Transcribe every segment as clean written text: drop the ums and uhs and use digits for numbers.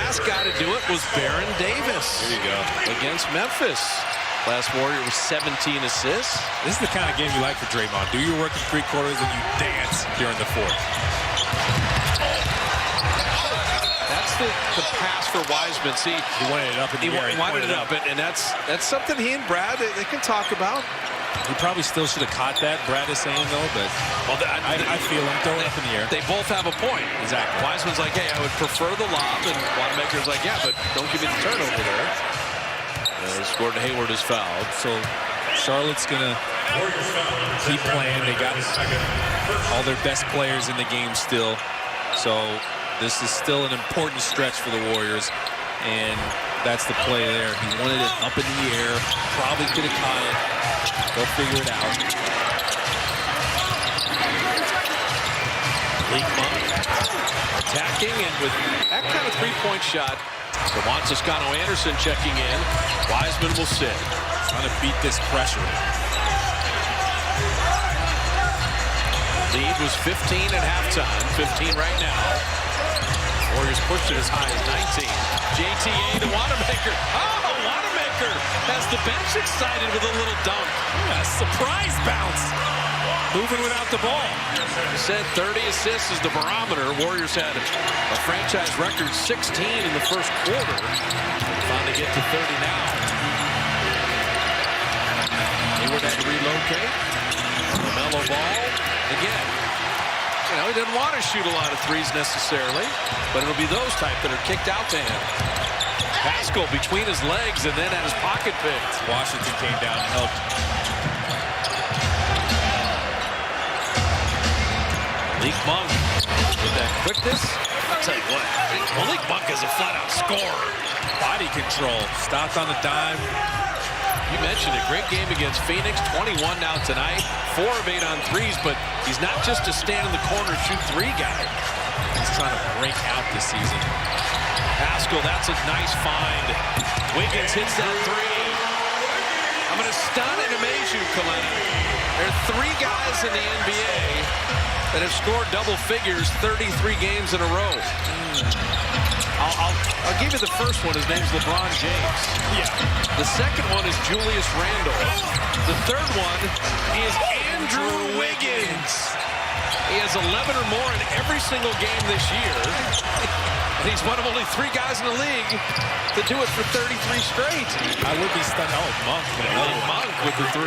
last guy to do it was Baron Davis. There you go. Against Memphis. Last Warrior was 17 assists. This is the kind of game you like for Draymond. Do your work in 3 quarters and you dance during the 4th. That's the pass for Wiseman. See, he wanted it up in the air. He wanted it up, and that's something he and Brad they can talk about. He probably still should have caught that, Brad is saying, though, but I feel him throw it up in the air. They both have a point. Exactly. Wiseman's like, hey, I would prefer the lob, and Wanamaker's like, yeah, but don't give me the turnover there. Gordon Hayward is fouled. So Charlotte's going to keep playing. They got all their best players in the game still. So this is still an important stretch for the Warriors, and that's the play there. He wanted it up in the air, probably could have caught it. They'll figure it out. Leak Monk attacking, and with that kind of three-point shot, Devon Toscano-Anderson checking in. Wiseman will sit. Trying to beat this pressure. Lead was 15 at halftime, 15 right now. Warriors pushed it as high as 19. JTA to Wanamaker. Oh, Wanamaker has the bench excited with a little dunk. A surprise bounce. Moving without the ball. He said 30 assists is the barometer. Warriors had a franchise record 16 in the first quarter. Finally get to 30 now. Hayward had to relocate. LaMelo Ball again. You know, he didn't want to shoot a lot of threes necessarily, but it'll be those type that are kicked out to him. Pascal between his legs and then had his pocket picked. Washington came down and helped. Malik Monk with that quickness. I'll tell you what, Malik Monk is a flat-out scorer. Body control. Stopped on the dime. You mentioned a great game against Phoenix. 21 now tonight. 4 of 8 on threes, but he's not just a stand in the corner shoot 3 guy. He's trying to break out this season. Pascal, that's a nice find. Wiggins hits that 3. I'm going to stun and amaze you, Colin. There are 3 guys in the NBA that have scored double figures 33 games in a row. I'll give you the first one. His name's LeBron James. Yeah. The second one is Julius Randle. The third one is Andrew Wiggins. He has 11 or more in every single game this year. And he's one of only 3 guys in the league to do it for 33 straight. I would be stunned. Oh, Monk. Monk with the 3.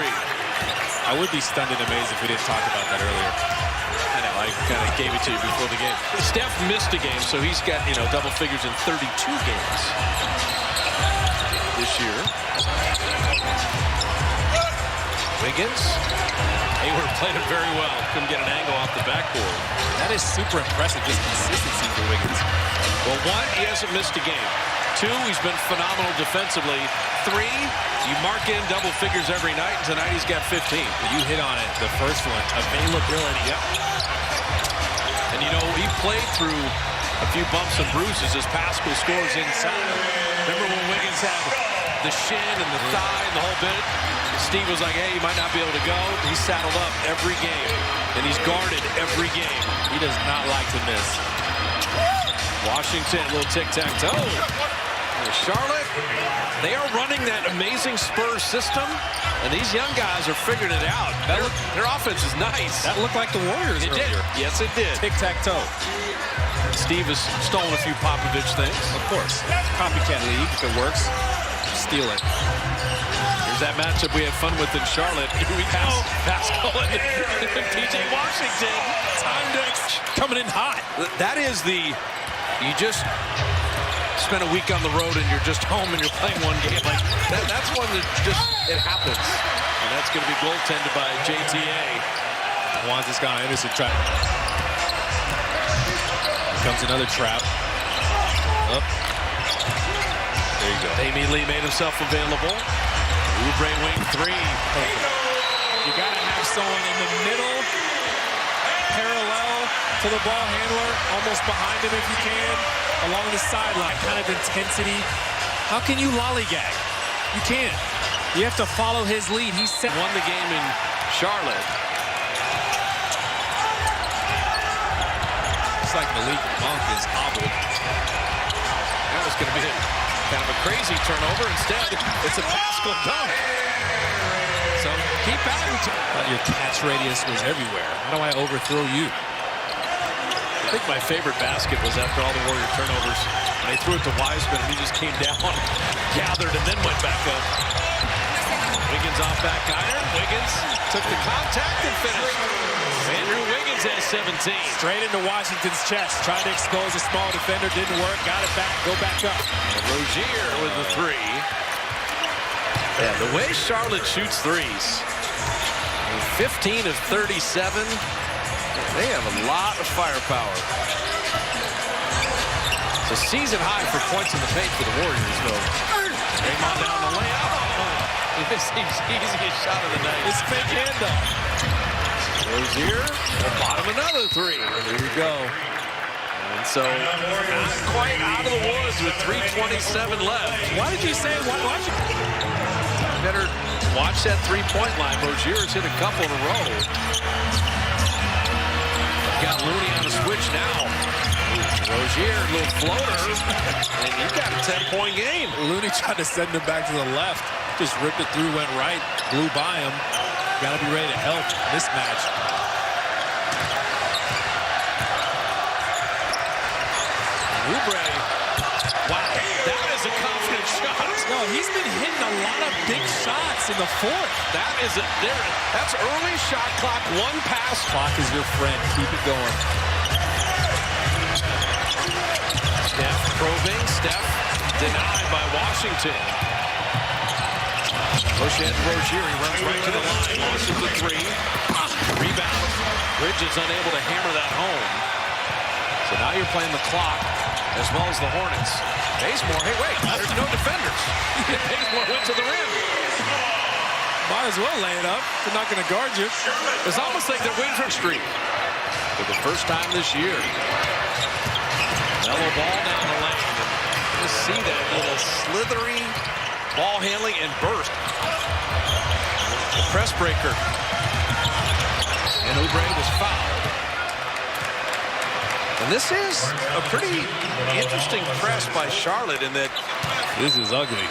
I would be stunned and amazed if we didn't talk about that earlier. I know, I kind of gave it to you before the game. Steph missed a game, so he's got, you know, double figures in 32 games this year. Wiggins. Hayward played it very well. Couldn't get an angle off the backboard. That is super impressive, just consistency for Wiggins. Well, 1, he hasn't missed a game. 2, he's been phenomenal defensively. 3, you mark in double figures every night, and tonight he's got 15. You hit on it, the first one, availability. Yep. And, you know, he played through a few bumps and bruises as Pascal scores inside. Remember when Wiggins had the shin and the thigh and the whole bit? Steve was like, hey, you might not be able to go. He's saddled up every game, and he's guarded every game. He does not like to miss. Washington, a little tic-tac-toe. Charlotte, they are running that amazing Spurs system, and these young guys are figuring it out. Their offense is nice. That looked like the Warriors earlier. Did. Yes, it did. Tic-tac-toe. Steve has stolen a few Popovich things. Of course. Copycat league. If it works, steal it. Here's that matchup we had fun with in Charlotte. Here we go. Pascal and PJ Washington. Time to coming in hot. That is the, you just spend a week on the road and you're just home and you're playing one game. Like that's one that just, it happens. And that's going to be goaltended by JTA. Juan Toscano-Anderson trying. Here comes another trap. Up. There you go. Damian Lee made himself available. Oubre wing 3. You got to have someone in the middle, parallel to the ball handler, almost behind him if you can, along the sideline, kind of intensity. How can you lollygag? You can't. You have to follow his lead. He won the game in Charlotte. It's like Malik Monk is hobbled. That was going to be kind of a crazy turnover. Instead, it's a Pascal dunk. So keep adding to it. Your catch radius was everywhere. How do I overthrow you? I think my favorite basket was after all the Warrior turnovers. And they threw it to Wiseman, and he just came down, gathered, and then went back up. Wiggins off back iron. Wiggins took the contact and finished. Andrew Wiggins has 17. Straight into Washington's chest. Tried to expose a small defender. Didn't work. Got it back. Go back up. And Rozier with the three. Yeah, the way Charlotte shoots threes. 15 of 37. They have a lot of firepower. It's a season high for points in the paint for the Warriors, though. Draymond down the lane. This is the easiest shot of the night. It's fake handoff. Rozier will bottom another three. There you go. And so, not quite out of the woods with 3:27 left. Why did you say? Why you... Better watch that three-point line. Rozier's hit a couple in a row. Got Looney on the switch now. Rozier, little floater, and you've got a 10-point game. Looney tried to send him back to the left. Just ripped it through, went right, blew by him. Got to be ready to help this match. Oubre. Wow, that is a confident shot. No, he's been hitting a lot of big shots in the fourth. That's early shot clock. One pass. Clock is your friend. Keep it going. Steph probing. Steph denied by Washington. Push in Rozier. He runs right to the line. Launches the three. Rebound. Bridges unable to hammer that home. So now you're playing the clock as well as the Hornets. Bazemore, hey, wait, there's no defenders. Bazemore went to the rim. Might as well lay it up. They're not going to guard you. It's almost like they're waiting for a streak. For the first time this year. Mellow ball down the lane. You see that little slithery ball handling and burst. The press breaker. And Oubre was fouled. And this is a pretty interesting press by Charlotte in that this is ugly.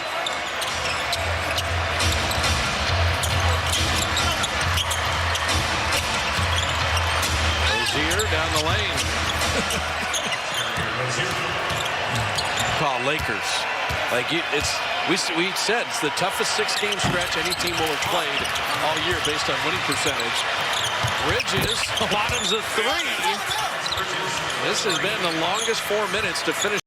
Rozier down the lane. Call Lakers. Like we said it's the toughest 6-game stretch any team will have played all year based on winning percentage. Bridges bottoms a three. This has been the longest 4 minutes to finish.